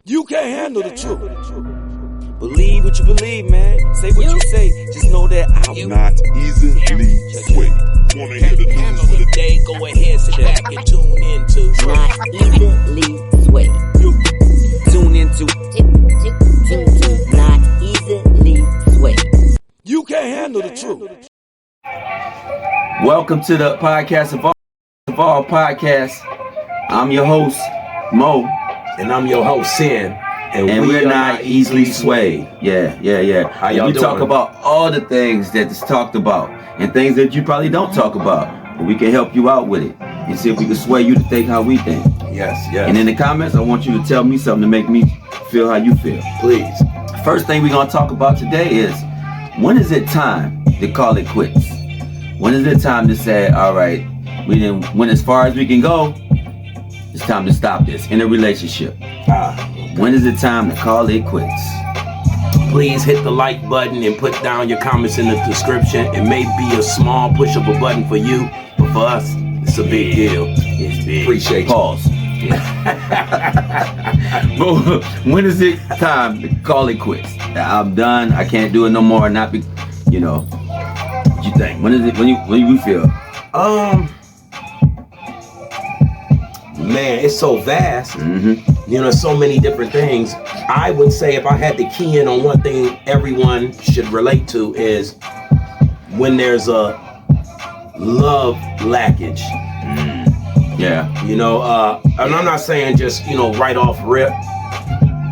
You can't handle the truth. Believe what you believe, man. Say what you say. Just know that I'm not easily swayed. Wanna hear the news for the day? Go ahead, sit back and tune into. Not easily swayed. Tune into. Not easily swayed. You can't handle the truth. Welcome to the podcast of all podcasts. I'm your host, Mo. And I'm your host, Sin. And we're not easily swayed. Yeah. How y'all we doing? talk about all the things that is talked about and things that you probably don't talk about. But we can help you out with it and see if we can sway you to think how we think. Yes. And in the comments, I want you to tell me something to make me feel how you feel. Please. First thing we're going to talk about today is, when is it time to call it quits? When is it time to say, all right, went as far as we can go, it's time to stop this in a relationship? When is it time to call it quits? Please hit the like button and put down your comments in the description. It may be a small push of a button for you, but for us, it's a big deal. It's big. Appreciate you. Pause. But when is it time to call it quits? I'm done. I can't do it no more. What you think? When is it? When you feel? Man, it's so vast. Mm-hmm. So many different things. I would say if I had to key in on one thing everyone should relate to is when there's a love lackage. Yeah. And I'm not saying just, right off rip,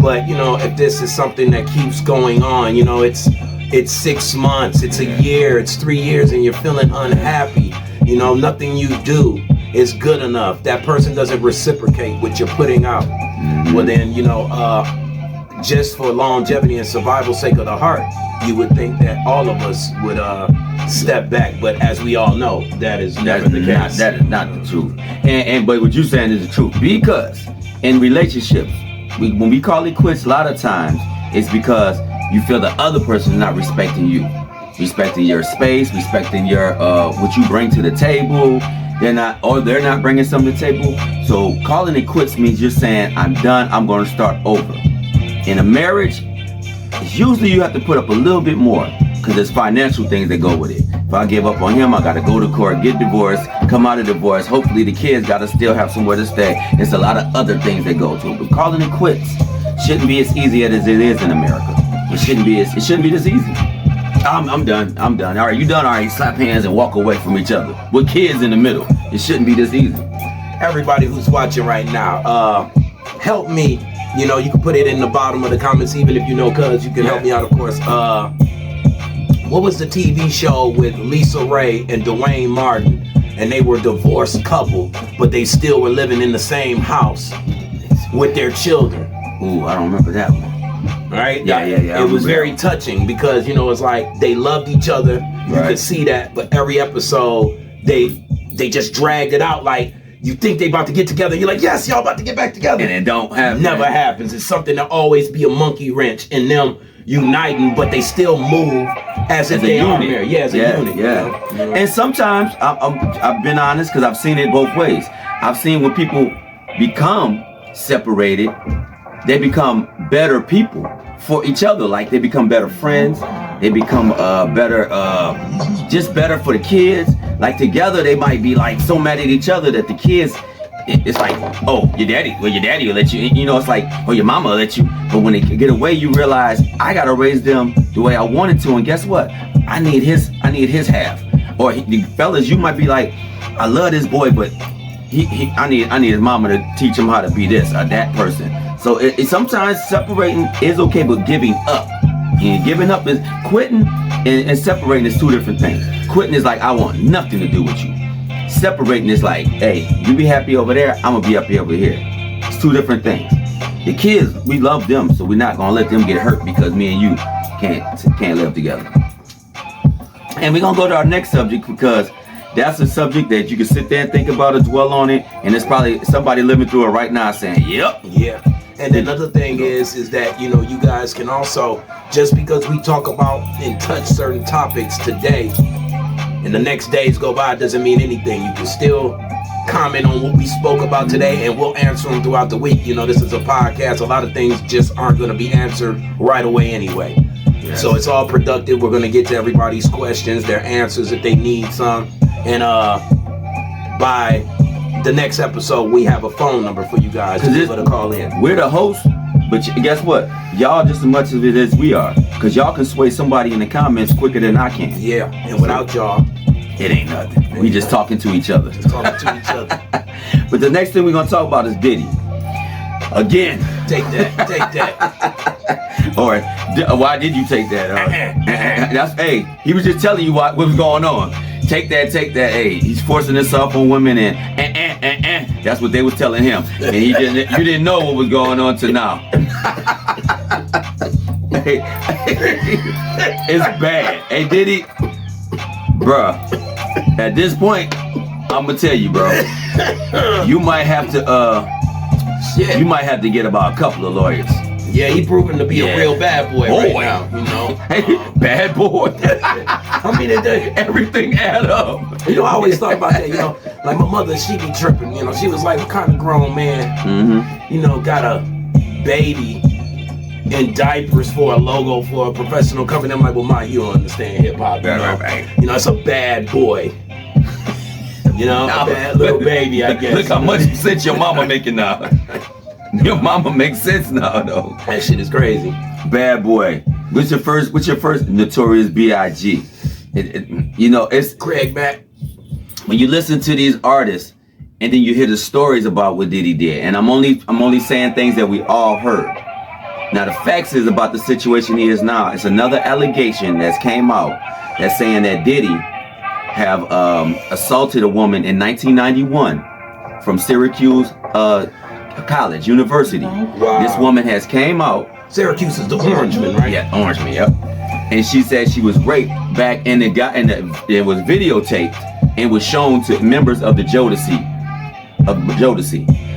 but, if this is something that keeps going on, it's 6 months, it's a year, it's 3 years, and you're feeling unhappy, nothing you do is good enough. That person doesn't reciprocate what you're putting out. Mm-hmm. Well, then, just for longevity and survival sake of the heart, you would think that all of us would step back. But as we all know, that is never the case. That is not the truth. But what you're saying is the truth. Because in relationships, when we call it quits, a lot of times it's because you feel the other person is not respecting you, respecting your space, respecting your what you bring to the table. They're not bringing something to the table. So calling it quits means you're saying, I'm done, I'm going to start over. In a marriage, usually you have to put up a little bit more because there's financial things that go with it. If I give up on him, I got to go to court, get divorced, come out of divorce. Hopefully the kids got to still have somewhere to stay. There's a lot of other things that go to it. But calling it quits shouldn't be as easy as it is in America. It shouldn't be this easy. I'm done. All right, you done? All right, slap hands and walk away from each other with kids in the middle. It shouldn't be this easy. Everybody who's watching right now, help me. You can put it in the bottom of the comments, even if cuz you can help me out, of course. What was the TV show with Lisa Ray and Dwayne Martin? And they were a divorced couple, but they still were living in the same house with their children. Ooh, I don't remember that one. Right? Yeah. It was very touching because, it's like they loved each other. You could see that, but every episode, they just dragged it out like, you think they about to get together. You're like, yes, y'all about to get back together. And it don't happen. Never happens. It's something that always be a monkey wrench in them uniting, but they still move as if they are married. Yeah, as a unit. Yeah. And sometimes, I've been honest because I've seen it both ways. I've seen when people become separated, they become better people for each other. Like they become better friends. They become just better for the kids. Like together, they might be like so mad at each other that the kids, it's like, oh, your daddy will let you. It's like, oh, your mama will let you. But when they get away, you realize I gotta raise them the way I wanted to. And guess what? I need his half. Or the fellas, you might be like, I love this boy, but I need his mama to teach him how to be this or that person. So it sometimes separating is okay, but giving up. And giving up is quitting, and separating is two different things. Quitting is like, I want nothing to do with you. Separating is like, hey, you be happy over there, I'm gonna be happy over here. It's two different things. The kids, we love them, so we're not gonna let them get hurt because me and you can't live together. And we're gonna go to our next subject because that's a subject that you can sit there and think about it, dwell on it, and it's probably somebody living through it right now saying, yep. Yeah. And another thing is that, you guys can also, just because we talk about and touch certain topics today, and the next days go by, doesn't mean anything. You can still comment on what we spoke about today, and we'll answer them throughout the week. You know, this is a podcast. A lot of things just aren't going to be answered right away anyway. Yes. So it's all productive. We're going to get to everybody's questions, their answers if they need some. And by the next episode, we have a phone number for you guys to be able to call in. We're the hosts, but guess what? Y'all just as much of it as we are. Because y'all can sway somebody in the comments quicker than I can. Yeah, and without y'all, it ain't nothing. We just talking to each other. Just talking to each other. But the next thing we're going to talk about is Diddy. Again. Take that. Or why did you take that? That's, hey, he was just telling you what was going on. Take that. Hey, he's forcing himself on women and that's what they was telling him. And you didn't know what was going on till now. It's bad. Hey, Diddy, bruh, at this point, I'm gonna tell you, bro, you might have to get about a couple of lawyers. Yeah, he proven to be a real bad boy right now, you know. Bad boy. I mean, everything add up. You know, I always thought about that, you know. Like my mother, she be tripping, you know. She was like, what kind of grown man, you know, got a baby in diapers for a logo for a professional company? I'm like, well, Ma, you don't understand hip-hop, you know. Right. You know, it's a bad boy. You know, a bad little baby, I guess. Look how much sense your mama making now. Your mama makes sense now, though. That shit is crazy. Bad boy. What's your first Notorious B.I.G.? You know, it's Craig Mack. When you listen to these artists and then you hear the stories about what Diddy did, and I'm only saying things that we all heard. Now the facts is about the situation he is now. It's another allegation that's came out that's saying that Diddy have assaulted a woman in 1991 from Syracuse College, University. Wow. This woman has came out. Syracuse is the Orangeman, right? Yeah, Orangeman, yep. And she said she was raped back in it was videotaped and was shown to members of the Jodeci.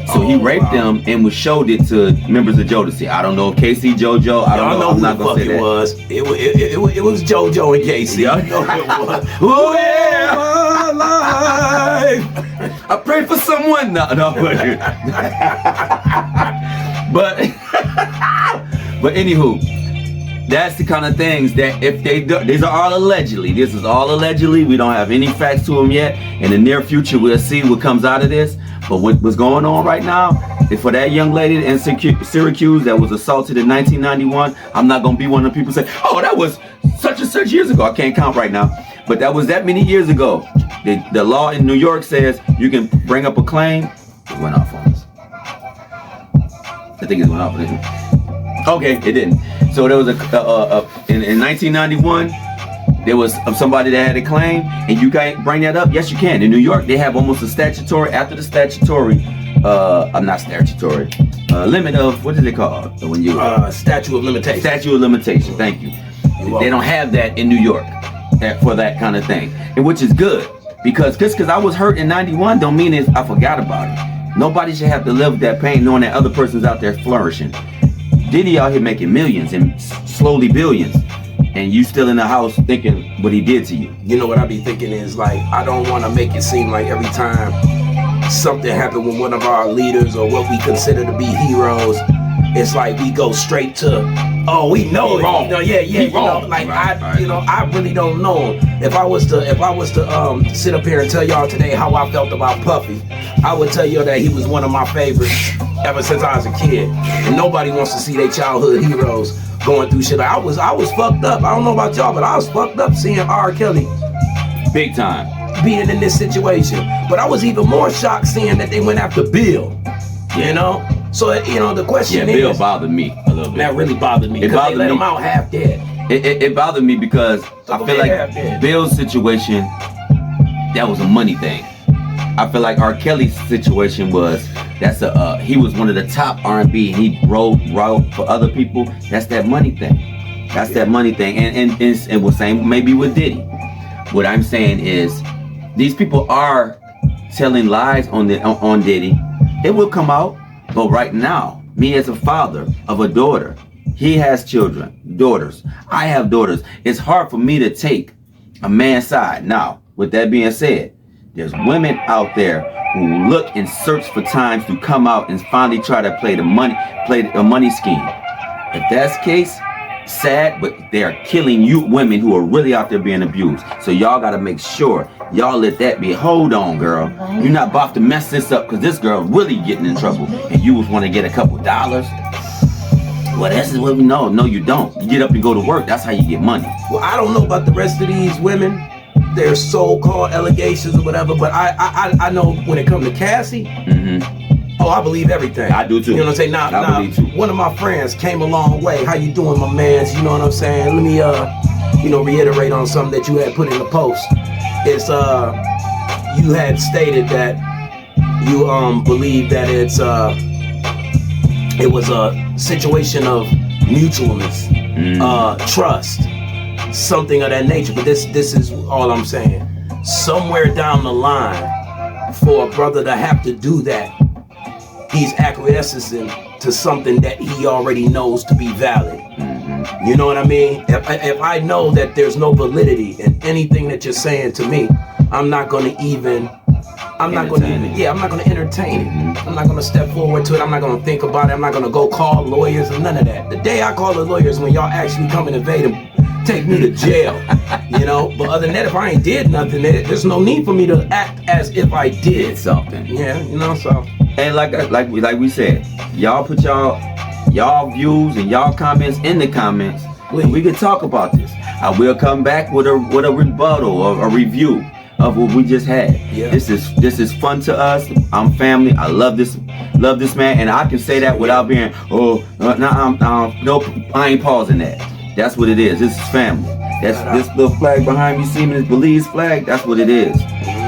So he raped them and showed it to members of Jodeci. I don't know if KC JoJo. I don't know. I'm not gonna say that. It was JoJo and KC. I know it was. Who am alive? I pray for someone. No. But anywho, that's the kind of things that if they do, these are all allegedly. This is all allegedly. We don't have any facts to them yet. In the near future, we'll see what comes out of this. But what's going on right now is for that young lady in Syracuse that was assaulted in 1991. I'm not going to be one of the people say, oh, that was such and such years ago. I can't count right now. But that was that many years ago. The law in New York says you can bring up a claim. It went off on us. I think it went off on us. Okay, it didn't. So there was in 1991, there was somebody that had a claim, and you can't bring that up. Yes, you can. In New York, they have almost a statutory, after the statutory, limit of, what is it called? When you statute of limitation. Statute of limitation. Thank you. They don't have that in New York for that kind of thing, and which is good because I was hurt in 91 don't mean I forgot about it. Nobody should have to live with that pain knowing that other person's out there flourishing. Diddy out here making millions and slowly billions, and you still in the house thinking what he did to you. You know what I be thinking is like, I don't want to make it seem like every time something happened with one of our leaders or what we consider to be heroes, it's like we go straight to, oh, we know it. Wrong. You know, yeah, you know, like right. I really don't know. If I was to sit up here and tell y'all today how I felt about Puffy, I would tell you that he was one of my favorites ever since I was a kid. And nobody wants to see their childhood heroes going through shit. I was fucked up. I don't know about y'all, but I was fucked up seeing R. Kelly big time being in this situation. But I was even more shocked seeing that they went after Bill. You know? So, you know, the question is... Bill bothered me a little bit. That really bothered me. Because they let him out half dead. It bothered me because I feel like Bill's situation, that was a money thing. I feel like R. Kelly's situation was, he was one of the top R&B. He wrote for other people. That's that money thing. That money thing. And we're saying maybe with Diddy. What I'm saying is, these people are telling lies on Diddy. It will come out. But right now, me as a father of a daughter, he has daughters. I have daughters. It's hard for me to take a man's side. Now, with that being said, There's women out there who look and search for times to come out and finally try to play a money scheme. If that's the case, sad, but they are killing you women who are really out there being abused. So y'all got to make sure y'all let that be. Hold on, girl. You're not about to mess this up because this girl really getting in trouble and you just want to get a couple dollars. Well, this is what we know. No, you don't. You get up and go to work. That's how you get money. Well, I don't know about the rest of these women, their so-called allegations or whatever, but I know when it comes to Cassie, oh, I believe everything. I do too. You know what I'm saying? Now, believe too. One of my friends came a long way. How you doing, my mans? You know what I'm saying? Let me, reiterate on something that you had put in the post. It's, you had stated that you, believe that it was a situation of mutualness, trust, something of that nature. But this is all I'm saying. Somewhere down the line, for a brother to have to do that, he's acquiescing to something that he already knows to be valid. You know what I mean? If I know that there's no validity in anything that you're saying to me, I'm not going to entertain it. I'm not going to step forward to it. I'm not going to think about it. I'm not going to go call lawyers or none of that. The day I call the lawyers when y'all actually come and invade and take me to jail, you know? But other than that, if I ain't did nothing, there's no need for me to act as if I did something. Yeah, you know, so. And like we said, y'all put y'all views and y'all comments in the comments, and we can talk about this. I will come back with a rebuttal or a review of what we just had. Yeah. This is fun to us. I'm family. I love this man, and I can say that without being no, I ain't pausing that. That's what it is. This is family. That's this little flag behind me, seeming as Belize flag. That's what it is.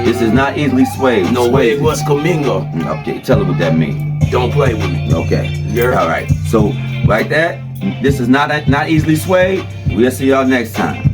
This is not easily swayed. No way was Comingo. Okay, tell her what that means. Don't play with me. Okay. You're all right. So like that, this is not easily swayed. We'll see y'all next time.